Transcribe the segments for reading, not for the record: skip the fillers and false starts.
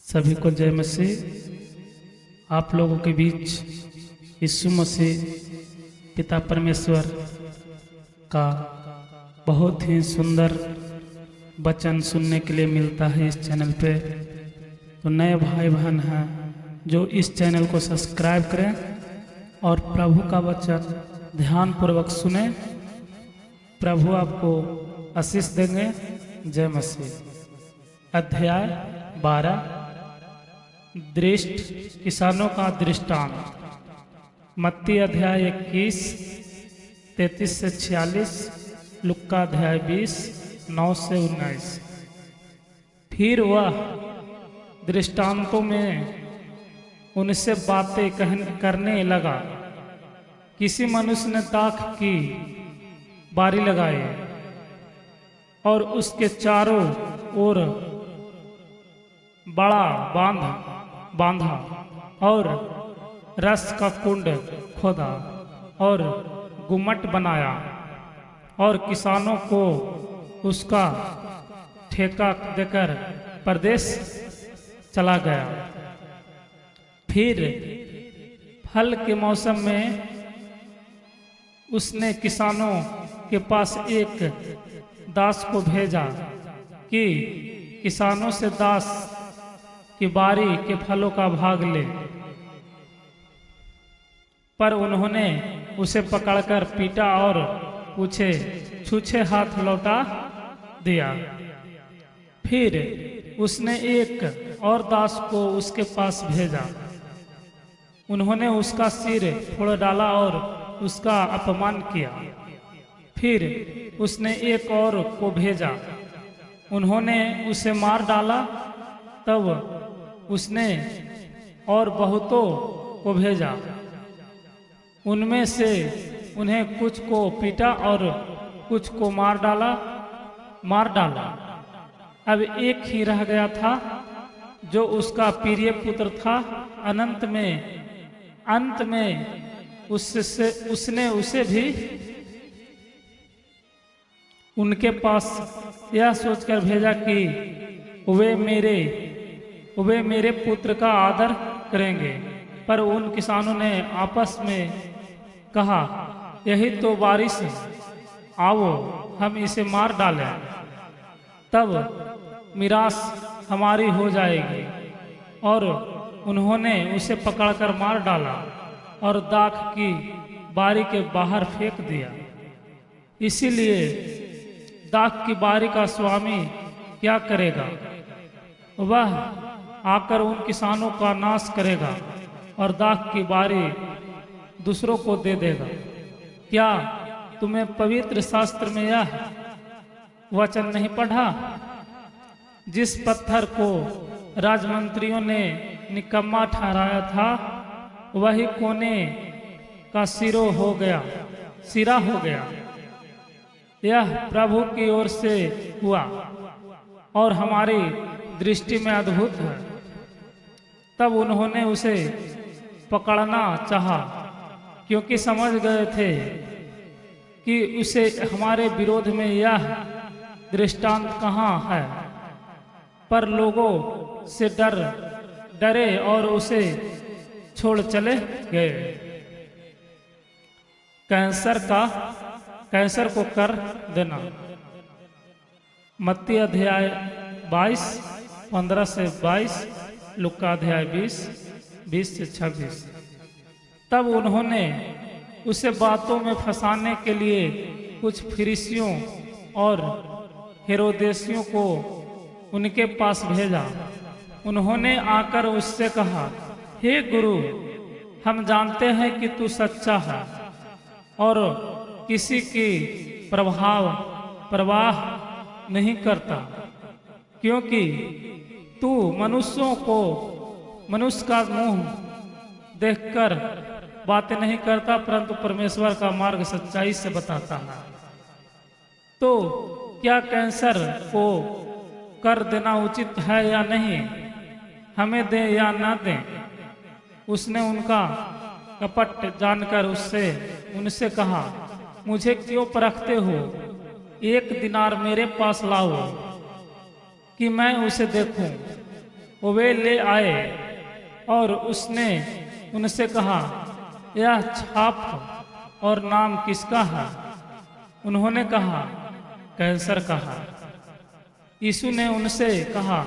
सभी को जय मसीह। आप लोगों के बीच यीशु मसीह पिता परमेश्वर का बहुत ही सुंदर वचन सुनने के लिए मिलता है इस चैनल पे। तो नए भाई बहन हैं जो इस चैनल को सब्सक्राइब करें और प्रभु का वचन ध्यानपूर्वक सुने। प्रभु आपको आशीष देंगे। जय मसीह। अध्याय 12 दृष्ट किसानों का दृष्टांत। मत्ती अध्याय 21 33 से 46, लुक्का अध्याय 20 9 से 19। फिर वह दृष्टांतों में उनसे बातें करने लगा। किसी मनुष्य ने दाख की बारी लगाई और उसके चारों ओर बड़ा बांधा और रस का कुंड खोदा और गुम्मट बनाया और किसानों को उसका ठेका देकर परदेश चला गया। फिर फल के मौसम में उसने किसानों के पास एक दास को भेजा कि किसानों से दास की बारी के फलों का भाग ले। पर उन्होंने उसे पकड़कर पीटा और छूछे हाथ लौटा दिया। फिर उसने एक और दास को उसके पास भेजा। उन्होंने उसका सिर फोड़ डाला और उसका अपमान किया। फिर उसने एक और को भेजा। उन्होंने उसे मार डाला। तब उसने और बहुतों को भेजा। उनमें से उन्हें कुछ को पीटा और कुछ को मार डाला। अब एक ही रह गया था जो उसका प्रिय पुत्र था। अंत में उसने उसे भी उनके पास यह सोचकर भेजा कि वे मेरे पुत्र का आदर करेंगे। पर उन किसानों ने आपस में कहा, यही तो बारिश है, आओ हम इसे मार डालें, तब मिरास हमारी हो जाएगी। और उन्होंने उसे पकड़कर मार डाला और दाख की बारी के बाहर फेंक दिया। इसीलिए दाख की बारी का स्वामी क्या करेगा? वह आकर उन किसानों का नाश करेगा और दाख की बारी दूसरों को दे देगा। क्या तुम्हें पवित्र शास्त्र में यह वचन नहीं पढ़ा? जिस पत्थर को राजमंत्रियों ने निकम्मा ठहराया था, वही कोने का सिरा हो गया। यह प्रभु की ओर से हुआ और हमारी दृष्टि में अद्भुत है। तब उन्होंने उसे पकड़ना चाहा, क्योंकि समझ गए थे कि उसे हमारे विरोध में यह दृष्टांत कहाँ है। पर लोगों से डरे और उसे छोड़ चले गए। कैंसर को कर देना। मत्ती अध्याय 22 15 से 22, लुक्का अध्याय 20 से 26। तब उन्होंने उसे बातों में फंसाने के लिए कुछ फरीसियों और हेरोदेसियों को उनके पास भेजा। उन्होंने आकर उससे कहा, हे गुरु, हम जानते हैं कि तू सच्चा है और किसी की परवाह नहीं करता, क्योंकि तू मनुष्य का मुंह देखकर बातें नहीं करता, परंतु परमेश्वर का मार्ग सच्चाई से बताता है। तो क्या कैंसर को कर देना उचित है या नहीं? हमें दे या ना दें? उसने उनका कपट जानकर उनसे कहा, मुझे क्यों परखते हो? 1 दिनार मेरे पास लाओ कि मैं उसे देखूं। वे ले आए और उसने उनसे कहा, यह छाप और नाम किसका है? उन्होंने कहा, कैंसर का है। यीशु ने उनसे कहा,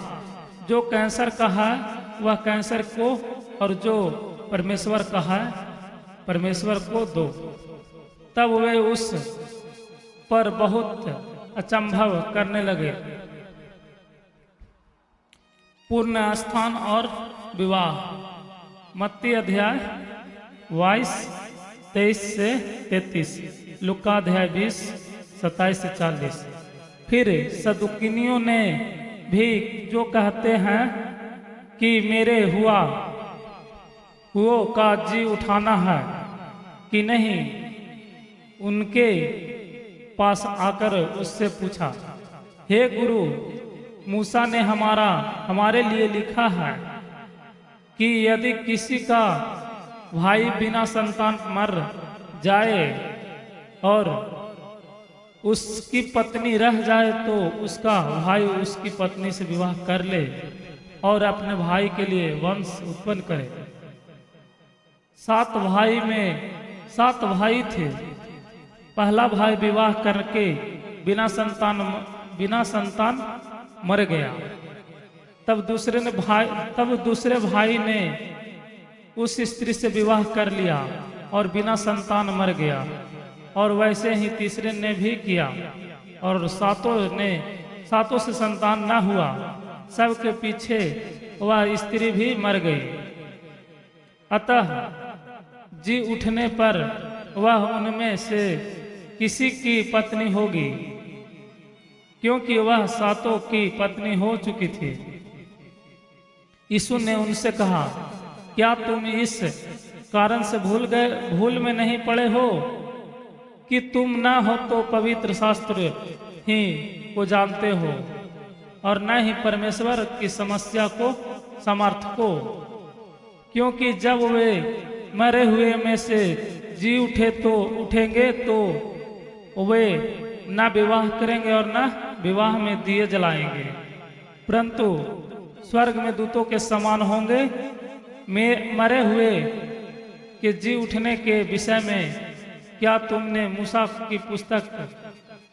जो कैंसर का है वह कैंसर को, और जो परमेश्वर का है परमेश्वर को दो। तब वे उस पर बहुत अचंभव करने लगे। पूर्ण स्थान और विवाह। मत्ती अध्याय 22 23 से 33, लुका अध्याय 20 27 से 40। फिर सदुकिनियों ने भी, जो कहते हैं कि मेरे हुआ का जी उठाना है कि नहीं, उनके पास आकर उससे पूछा, हे गुरु, मूसा ने हमारे लिए लिखा है कि यदि किसी का भाई बिना संतान मर जाए और उसकी पत्नी रह जाए तो उसका भाई उसकी पत्नी से विवाह कर ले और अपने भाई के लिए वंश उत्पन्न करे। 7 भाई थे। पहला भाई विवाह करके बिना संतान मर गया। तब दूसरे भाई ने उस स्त्री से विवाह कर लिया और बिना संतान मर गया। और वैसे ही तीसरे ने भी किया और सातों से संतान न हुआ। सबके पीछे वह स्त्री भी मर गई। अतः जी उठने पर वह उनमें से किसी की पत्नी होगी, क्योंकि वह 7 की पत्नी हो चुकी थी। यीशु ने उनसे कहा, क्या तुम इस कारण से भूल में नहीं पड़े हो कि तुम न हो तो पवित्र शास्त्र ही को जानते हो और न ही परमेश्वर की समस्या को समर्थ को? क्योंकि जब वे मरे हुए में से जी उठेंगे तो वे न विवाह करेंगे और न विवाह में दिए जलाएंगे, परंतु स्वर्ग में दूतों के समान होंगे। मरे हुए के जी उठने के विषय में क्या तुमने मूसा की पुस्तक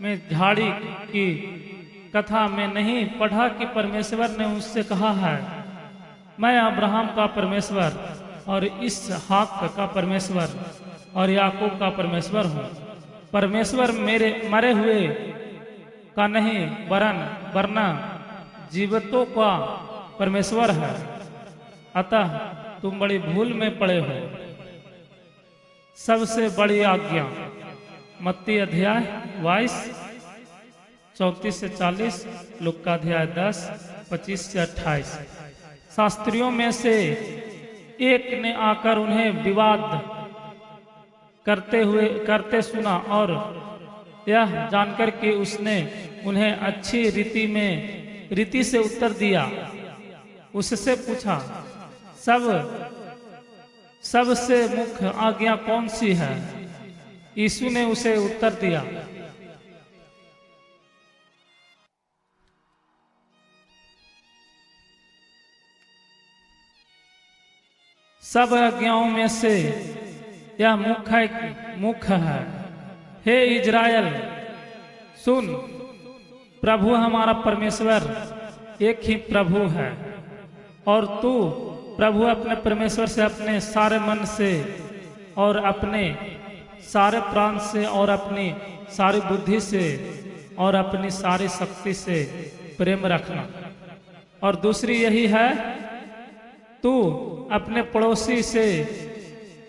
में झाड़ी की कथा में नहीं पढ़ा कि परमेश्वर ने उससे कहा है, मैं अब्राहम का परमेश्वर और इसहाक का परमेश्वर और याकूब का परमेश्वर हूँ। परमेश्वर मेरे मरे हुए का नहीं वरना जीवितों का परमेश्वर है। अतः तुम बड़ी भूल में पड़े हो। सबसे बड़ी आज्ञा। मत्ती अध्याय 22 34 से 40, लुका अध्याय 10 25 से 28। शास्त्रियों में से एक ने आकर उन्हें विवाद करते सुना और यह जानकर कि उसने उन्हें अच्छी रीति से उत्तर दिया, उससे पूछा, सबसे मुख्य आज्ञा कौन सी है? यीशु ने उसे उत्तर दिया, सब आज्ञाओं में से यह मुख्य है। हे इज़राइल, सुन, प्रभु हमारा परमेश्वर एक ही प्रभु है, और तू प्रभु अपने परमेश्वर से अपने सारे मन से और अपने सारे प्राण से और अपनी सारी बुद्धि से और अपनी सारी शक्ति से प्रेम रखना। और दूसरी यही है, तू अपने पड़ोसी से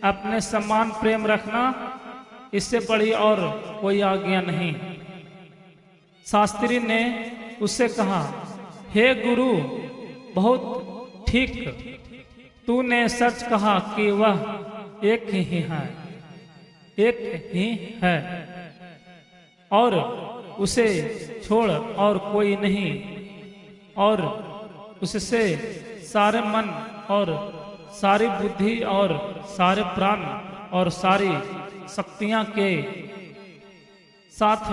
अपने समान प्रेम रखना। इससे बड़ी और कोई आज्ञा नहीं। शास्त्री ने उससे कहा, हे गुरु, बहुत ठीक, तूने सच कहा कि वह एक ही है और उसे छोड़ और कोई नहीं, और उससे सारे मन और सारी बुद्धि और सारे प्राण और सारी शक्तियां के साथ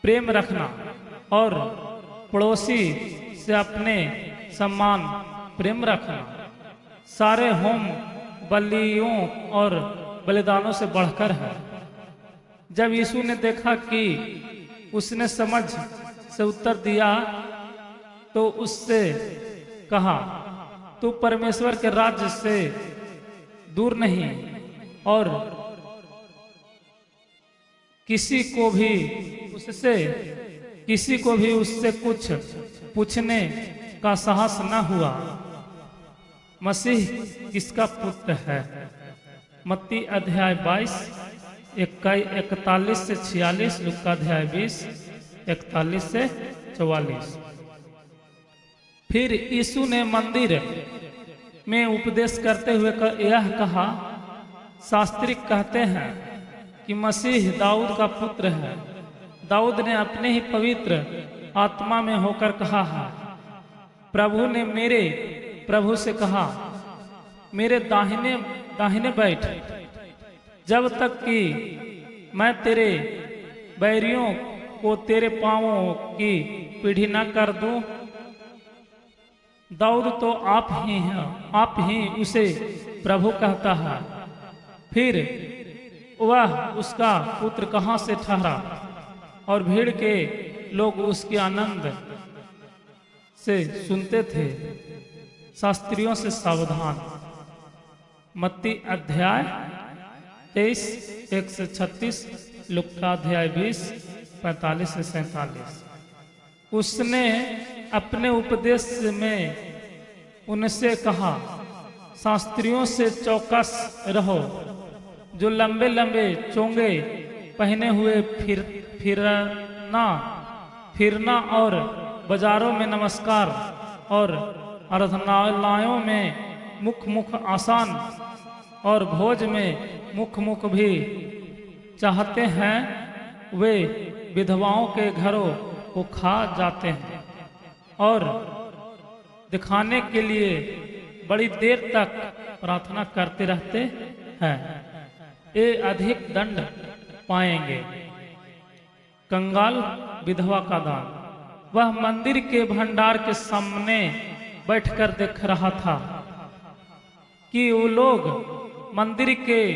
प्रेम रखना, और पड़ोसी से अपने सम्मान प्रेम रखना सारे होम बलियों और बलिदानों से बढ़कर है। जब यीशु ने देखा कि उसने समझ से उत्तर दिया तो उससे कहा, तू परमेश्वर के राज्य से दूर नहीं और किसी को भी उससे कुछ पूछने का साहस न हुआ। मसीह किसका पुत्र है? मत्ती अध्याय 22 41 से 46, लूका अध्याय 20 41 से 44। फिर यीशु ने मंदिर में उपदेश करते हुए यह कहा, शास्त्री कहते हैं कि मसीह दाऊद का पुत्र है। दाऊद ने अपने ही पवित्र आत्मा में होकर कहा है, प्रभु ने मेरे प्रभु से कहा, मेरे दाहिने बैठ, जब तक कि मैं तेरे बैरियों को तेरे पांवों की पीढ़ी न कर दूं। दाऊद तो आप ही हैं, आप ही उसे प्रभु कहता है। फिर वह उसका पुत्र कहां से ठहरा? और भीड़ के लोग उसके आनंद से सुनते थे। शास्त्रियों से सावधान। मत्ती अध्याय 23 1 से 36, लूका अध्याय 20 45 से 47। उसने अपने उपदेश में उनसे कहा, शास्त्रियों से चौकस रहो, जो लंबे लंबे चोंगे पहने हुए फिरना और बाजारों में नमस्कार और आराधनालयों में मुख आसान और भोज में मुख भी चाहते हैं, वे विधवाओं के घरों को खा जाते हैं और दिखाने के लिए बड़ी देर तक प्रार्थना करते रहते हैं। ये अधिक दंड पाएंगे। कंगाल विधवा का दान। वह मंदिर के भंडार के सामने बैठकर देख रहा था कि वो लोग मंदिर के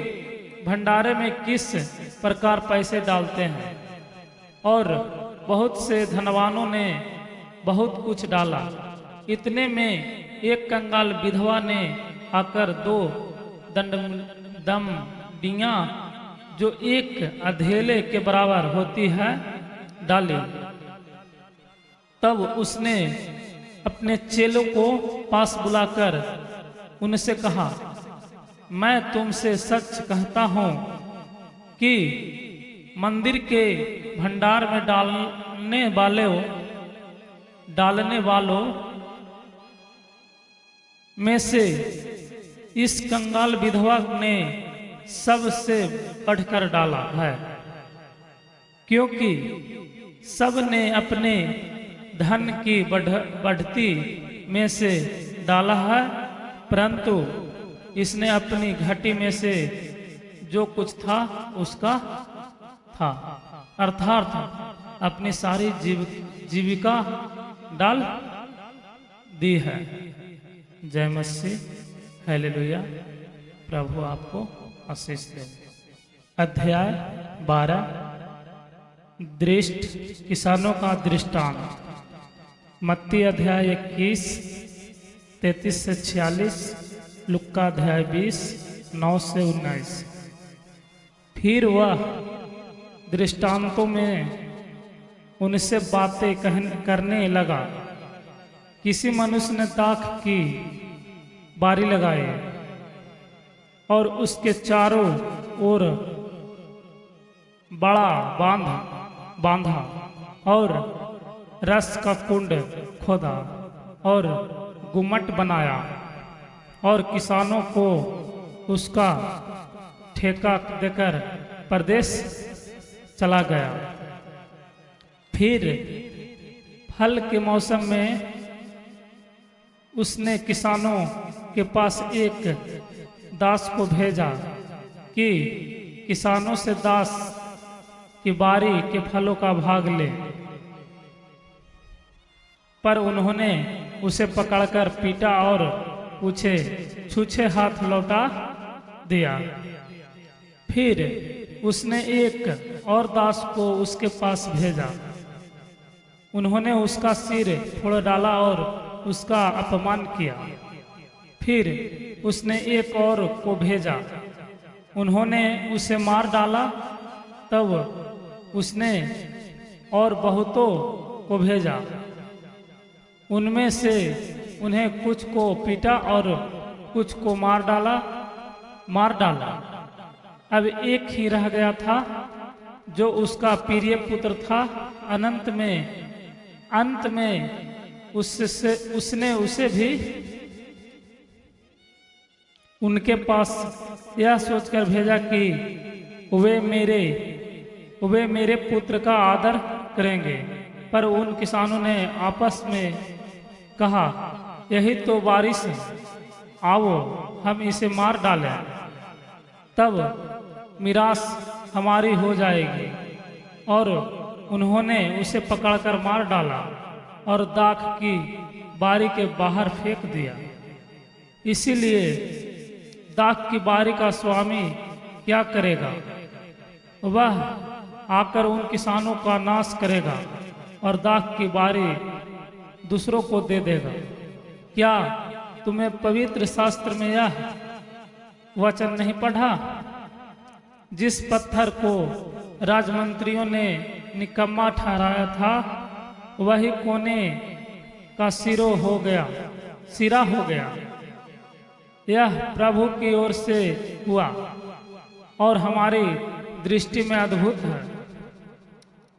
भंडारे में किस प्रकार पैसे डालते हैं, और बहुत से धनवानों ने बहुत कुछ डाला। इतने में एक कंगाल विधवा ने आकर 2 दमड़ियां जो एक अधेले के बराबर होती है डाली। तब उसने अपने चेलों को पास बुलाकर उनसे कहा, मैं तुमसे सच कहता हूं कि मंदिर के भंडार में डालने वालों में से इस कंगाल विधवा ने सबसे बढ़कर डाला है, क्योंकि सब ने अपने धन की बढ़ती में से डाला है, परंतु इसने अपनी घटी में से जो कुछ था उसका था, अर्थात अपनी सारी जीविका डाल दी है। जय मसीह, हालेलुया। प्रभु आपको आशीष दे। अध्याय 12 दृष्ट किसानों का दृष्टांत। मत्ती अध्याय 21 33 से 46, लूका अध्याय 20 9 से 19। फिर वह दृष्टांतों में उनसे बातें करने लगा। किसी मनुष्य ने दाख की बारी लगाई और उसके चारों ओर बड़ा बांधा और रस का कुंड खोदा और गुम्मट बनाया और किसानों को उसका ठेका देकर परदेश चला गया। फिर फल के मौसम में उसने किसानों के पास एक दास को भेजा कि किसानों से दास की बारी के फलों का भाग ले, पर उन्होंने उसे पकड़कर पीटा और पूछे छूछे हाथ लौटा दिया। फिर उसने एक और दास को उसके पास भेजा। उन्होंने उसका सिर फोड़ डाला और उसका अपमान किया। फिर उसने एक और को भेजा। उन्होंने उसे मार डाला। तब उसने और बहुतों को भेजा। उनमें से उन्हें कुछ को पीटा और कुछ को मार डाला। अब एक ही रह गया था जो उसका प्रिय पुत्र था। अंत में उसने उसे भी उनके पास यह सोचकर भेजा कि वे मेरे पुत्र का आदर करेंगे। पर उन किसानों ने आपस में कहा, यही तो बारिश है, आओ हम इसे मार डालें, तब मिरास हमारी हो जाएगी। और उन्होंने उसे पकड़कर मार डाला और दाख की बारी के बाहर फेंक दिया। इसीलिए दाख की बारी का स्वामी क्या करेगा? वह आकर उन किसानों का नाश करेगा और दाख की बारी दूसरों को दे देगा। क्या तुम्हें पवित्र शास्त्र में यह वचन नहीं पढ़ा? जिस पत्थर को राजमंत्रियों ने निकम्मा ठहराया था, वही कोने का सिरा हो गया। यह प्रभु की ओर से हुआ और हमारी दृष्टि में अद्भुत है।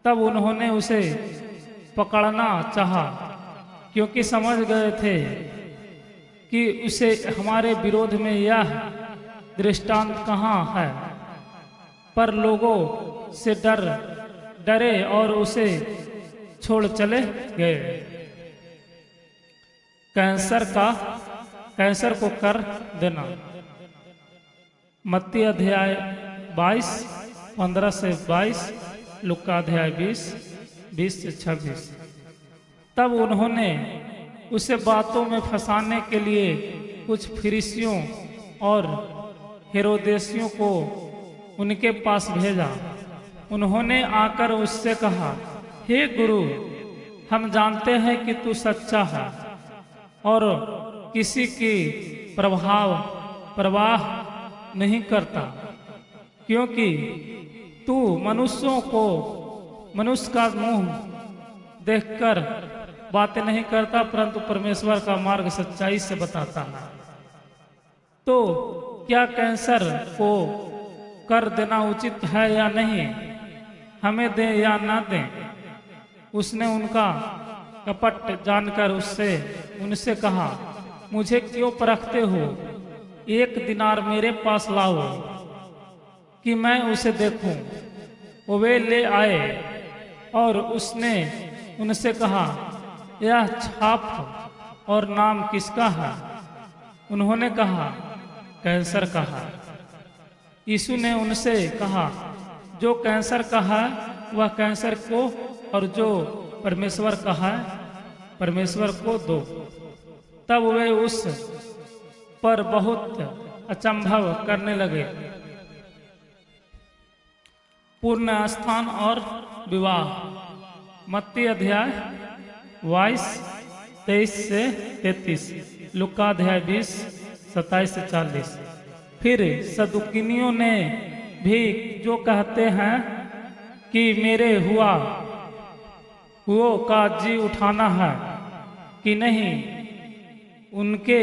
तब उन्होंने उसे पकड़ना चाहा, क्योंकि समझ गए थे कि उसे हमारे विरोध में यह दृष्टांत कहाँ है। पर लोगों से डरे और उसे छोड़ चले गए। कैंसर को कर देना। मत्ती अध्याय 22 15 से 22, लुक्का अध्याय 20 20 से 26। तब उन्होंने उसे बातों में फंसाने के लिए कुछ फरीसियों और हेरोदेसियों को उनके पास भेजा। उन्होंने आकर उससे कहा, हे गुरु, हम जानते हैं कि तू सच्चा है और किसी की परवाह नहीं करता, क्योंकि तू मनुष्य का मुंह देखकर बातें नहीं करता, परंतु परमेश्वर का मार्ग सच्चाई से बताता है। तो क्या कैंसर को कर देना उचित है या नहीं? हमें दें या ना दें? उसने उनका कपट जानकर उनसे कहा, मुझे क्यों परखते हो? 1 दिनार मेरे पास लाओ कि मैं उसे देखूं। वे ले आए और उसने उनसे कहा, यह छाप और नाम किसका है? उन्होंने कहा, कैंसर का है। यीशु ने उनसे कहा, जो कैंसर का है वह कैंसर को, और जो परमेश्वर का है परमेश्वर को दो। तब वे उस पर बहुत अचंभव करने लगे। पूर्ण स्थान और विवाह। मत्ती अध्याय 22 23 से 33, लुक्का अध्याय 20 27 से 40। फिर सदुकिनियों ने भी जो कहते हैं कि मेरे हुआ का जी उठाना है कि नहीं, उनके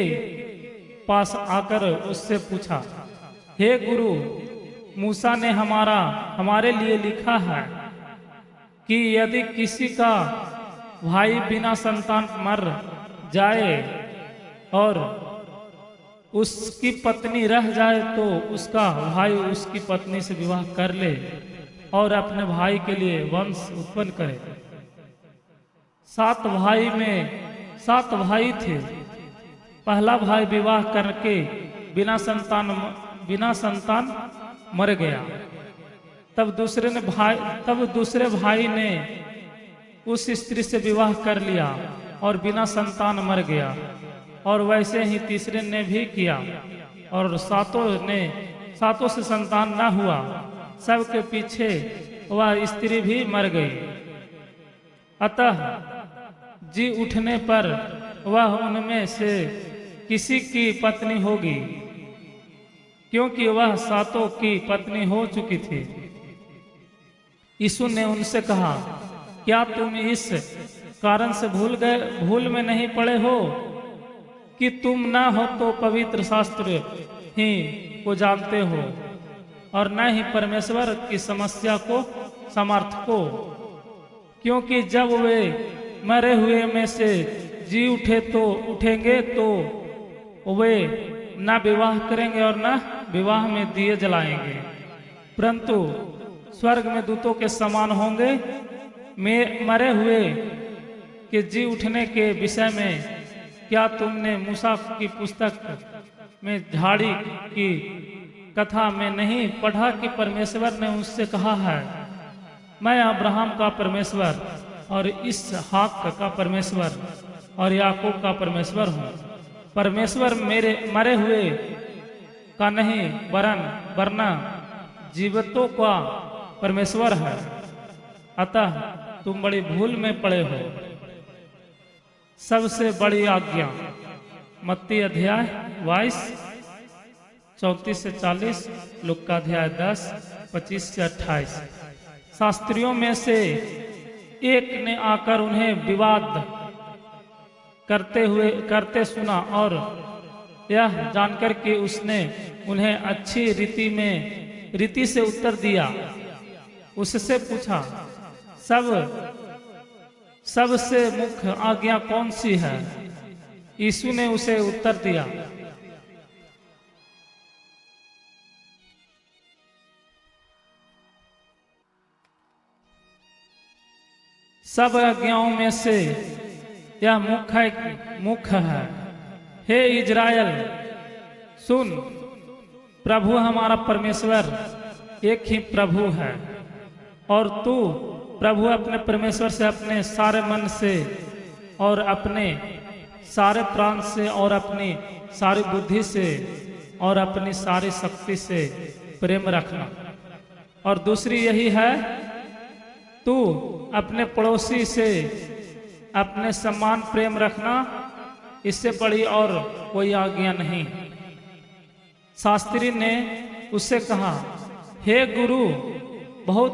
पास आकर उससे पूछा, हे गुरु, मूसा ने हमारे लिए लिखा है कि यदि किसी का भाई बिना संतान मर जाए और उसकी पत्नी रह जाए, तो उसका भाई उसकी पत्नी से विवाह कर ले और अपने भाई के लिए वंश उत्पन्न करे। 7 भाई थे। पहला भाई विवाह करके बिना संतान मर गया। तब दूसरे भाई ने उस स्त्री से विवाह कर लिया और बिना संतान मर गया। और वैसे ही तीसरे ने भी किया और सातों से संतान न हुआ। सबके पीछे वह स्त्री भी मर गई। अतः जी उठने पर वह उनमें से किसी की पत्नी होगी, क्योंकि वह सातों की पत्नी हो चुकी थी। यीशु ने उनसे कहा, क्या तुम इस कारण से भूल में नहीं पड़े हो कि तुम ना हो तो पवित्र शास्त्र ही को जानते हो और न ही परमेश्वर की समस्या को समर्थ को। क्योंकि जब वे मरे हुए में से जी उठेंगे तो वे न विवाह करेंगे और न विवाह में दिए जलाएंगे, परंतु स्वर्ग में दूतों के समान होंगे। मरे हुए के जी उठने के विषय में क्या तुमने मूसा की पुस्तक में झाड़ी की कथा में नहीं पढ़ा कि परमेश्वर ने उससे कहा है, मैं अब्राहम का परमेश्वर और इसहाक का परमेश्वर और याकूब का परमेश्वर हूँ। परमेश्वर मेरे मरे हुए का नहीं वरना जीवितों का परमेश्वर है। अतः तुम बड़ी भूल में पड़े हो। सबसे बड़ी आज्ञा मत्ती अध्याय 22 34 से 40, लूका अध्याय 10 25 से 28। शास्त्रियों में से एक ने आकर उन्हें विवाद करते सुना और यह जानकर कि उसने उन्हें अच्छी रीति से उत्तर दिया, उससे पूछा, सबसे मुख्य आज्ञा कौन सी है? यीशु ने उसे उत्तर दिया, सब आज्ञाओं में से यह मुख्य है। हे इज़राइल सुन, प्रभु हमारा परमेश्वर एक ही प्रभु है और तू प्रभु अपने परमेश्वर से अपने सारे मन से और अपने सारे प्राण से और अपनी सारी बुद्धि से और अपनी सारी शक्ति से प्रेम रखना। और दूसरी यही है, तू अपने पड़ोसी से अपने समान प्रेम रखना। इससे बड़ी और कोई आज्ञा नहीं। शास्त्री ने उससे कहा, हे गुरु, बहुत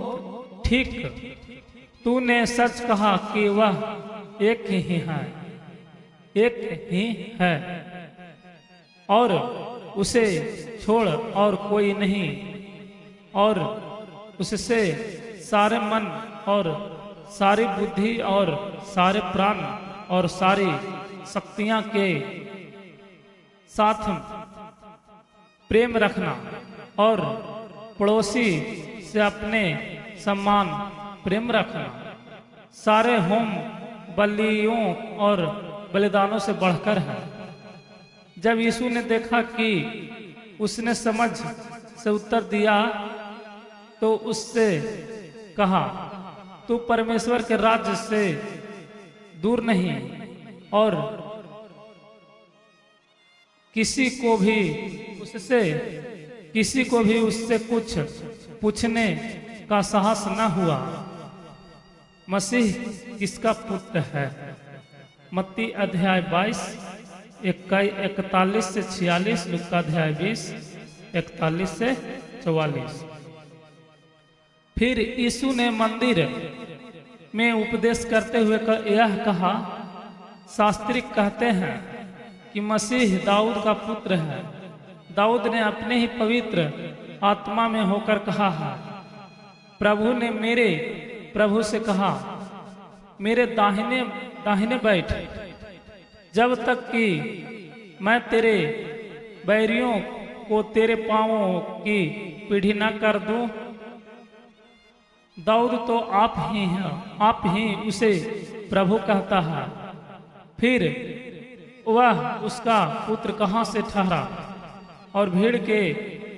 ठीक, तूने सच कहा कि वह एक ही है और उसे छोड़ और कोई नहीं, और उससे सारे मन और सारी बुद्धि और सारे प्राण और सारी शक्तियां के साथ प्रेम रखना और पड़ोसी से अपने सम्मान प्रेम रखना सारे होम बलियों और बलिदानों से बढ़कर है। जब यीशु ने देखा कि उसने समझ से उत्तर दिया तो उससे कहा, तू परमेश्वर के राज्य से दूर नहीं और किसी को भी उससे कुछ पूछने का साहस न हुआ। मसीह किसका पुत्र है? मत्ती अध्याय 22 41 से 46, लूका अध्याय 20 41 से 44। फिर यीशु ने मंदिर में उपदेश करते हुए यह कहा, शास्त्री कहते हैं कि मसीह दाऊद का पुत्र है। दाऊद ने अपने ही पवित्र आत्मा में होकर कहा है, प्रभु ने मेरे प्रभु से कहा, मेरे दाहिने बैठ, जब तक कि मैं तेरे बैरियों को तेरे पांवों की पीढ़ी न कर दूं। दाऊद तो आप ही हैं, आप ही उसे प्रभु कहता है। फिर वह उसका पुत्र कहाँ से ठहरा? और भीड़ के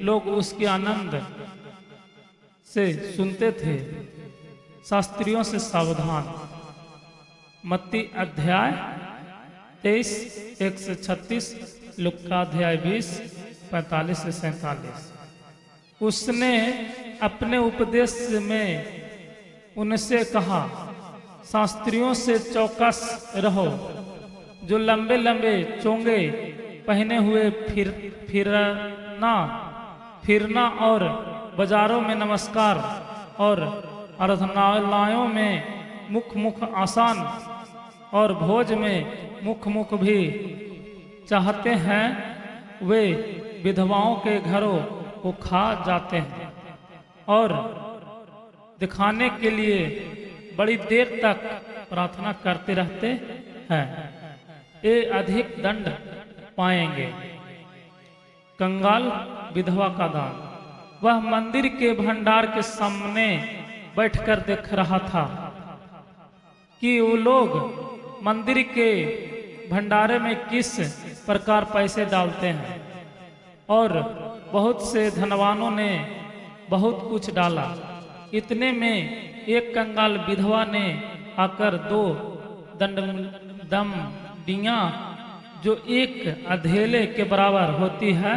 लोग उसके आनंद से सुनते थे। शास्त्रियों से सावधान। मत्ती अध्याय 23 1 से 36, लुक्का अध्याय 20 45 से 47। उसने अपने उपदेश में उनसे कहा, शास्त्रियों से चौकस रहो, जो लंबे लंबे चोंगे पहने हुए फिरना और बाजारों में नमस्कार और आराधनालयों में मुख आसान और भोज में मुख भी चाहते हैं, वे विधवाओं के घरों को खा जाते हैं और दिखाने के लिए बड़ी देर तक प्रार्थना करते रहते हैं, ये अधिक दंड पाएंगे। कंगाल विधवा का दान। वह मंदिर के भंडार के सामने बैठकर देख रहा था कि वो लोग मंदिर के भंडारे में किस प्रकार पैसे डालते हैं, और बहुत से धनवानों ने बहुत कुछ डाला। इतने में एक कंगाल विधवा ने आकर 2 दमड़ियां, जो एक अधेले के बराबर होती है,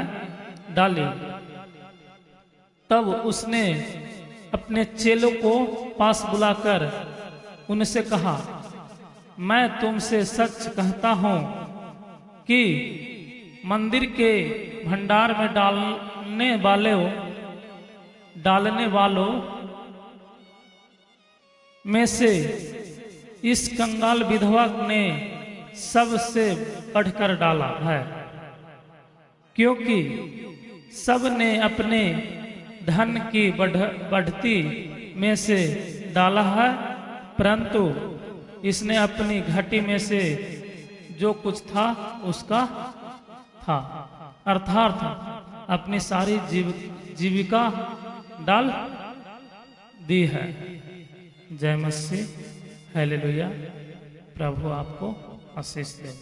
डाली। तब उसने अपने चेलों को पास बुलाकर उनसे कहा, मैं तुमसे सच कहता हूं कि मंदिर के भंडार में डालने वालों में से इस कंगाल विधवा ने सबसे बढ़कर डाला है, क्योंकि सब ने अपने धन की बढ़ती में से डाला है, परंतु इसने अपनी घटी में से जो कुछ था उसका था, अर्थात अपनी सारी जीविका डाल दी है। जय मसीह, हालेलुया। प्रभु आपको आशीष दे।